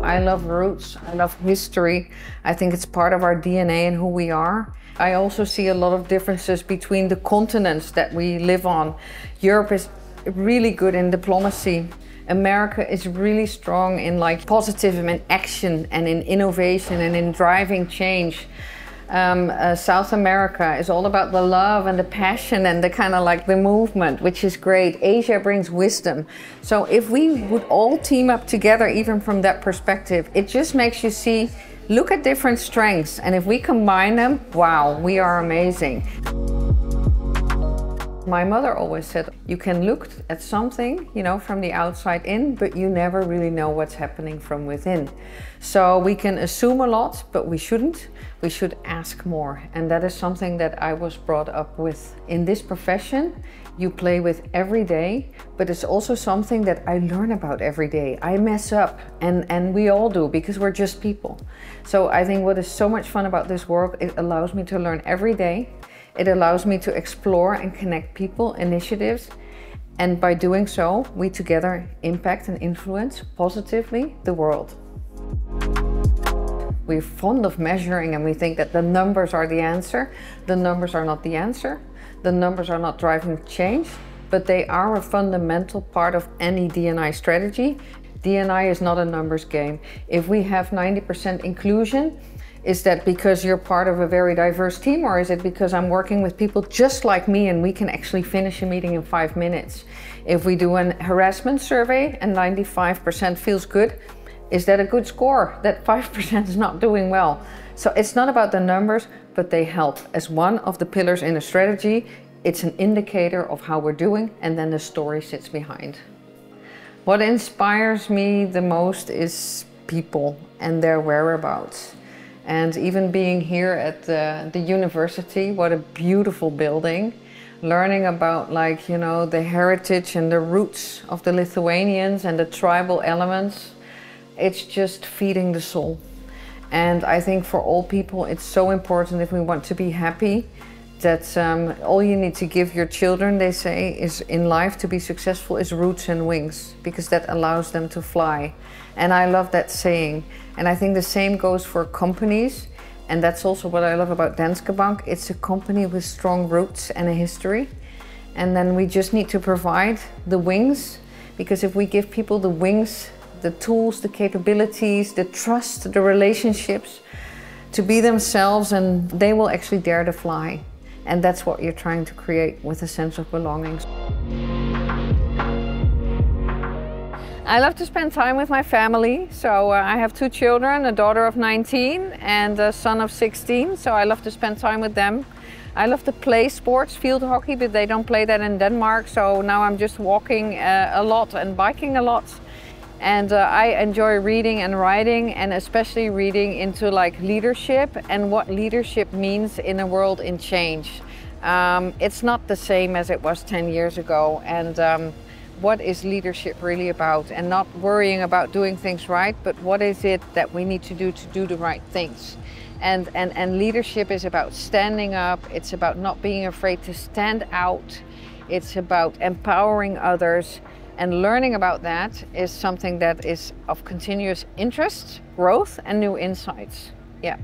I love roots, I love history. I think it's part of our DNA and who we are. I also see a lot of differences between the continents that we live on. Europe is really good in diplomacy. America is really strong in like positivism and action and in innovation and in driving change. South America is all about the love and the passion and the kind of like the movement, which is great. Asia brings wisdom. So if we would all team up together, even from that perspective, it just makes you see, look at different strengths. And if we combine them, wow, we are amazing. My mother always said, you can look at something, you know, from the outside in, but you never really know what's happening from within. So we can assume a lot, but we shouldn't. We should ask more. And that is something that I was brought up with. In this profession, you play with every day, but it's also something that I learn about every day. I mess up, and we all do, because we're just people. So I think what is so much fun about this work, it allows me to learn every day. It allows me to explore and connect people, initiatives, and by doing so, we together impact and influence positively the world. We're fond of measuring and we think that the numbers are the answer. The numbers are not the answer. The numbers are not driving change, but they are a fundamental part of any D&I strategy. D&I is not a numbers game. If we have 90% inclusion, is that because you're part of a very diverse team, or is it because I'm working with people just like me and we can actually finish a meeting in 5 minutes? If we do a harassment survey and 95% feels good, is that a good score? That 5% is not doing well. So it's not about the numbers, but they help. As one of the pillars in a strategy, it's an indicator of how we're doing, and then the story sits behind. What inspires me the most is people and their whereabouts. And even being here at the university, what a beautiful building. Learning about, like, you know, the heritage and the roots of the Lithuanians and the tribal elements. It's just feeding the soul. And I think for all people, it's so important, if we want to be happy, that all you need to give your children, they say, is in life to be successful is roots and wings, because that allows them to fly. And I love that saying. And I think the same goes for companies. And that's also what I love about Danske Bank. It's a company with strong roots and a history. And then we just need to provide the wings, because if we give people the wings, the tools, the capabilities, the trust, the relationships to be themselves, and they will actually dare to fly. And that's what you're trying to create with a sense of belonging. I love to spend time with my family. So I have 2 children, a daughter of 19 and a son of 16. So I love to spend time with them. I love to play sports, field hockey, but they don't play that in Denmark. So now I'm just walking a lot and biking a lot. And I enjoy reading and writing, and especially reading into like leadership and what leadership means in a world in change. It's not the same as it was 10 years ago. And what is leadership really about? And not worrying about doing things right, but what is it that we need to do the right things? And leadership is about standing up. It's about not being afraid to stand out. It's about empowering others. And learning about that is something that is of continuous interest, growth, and new insights. Yeah.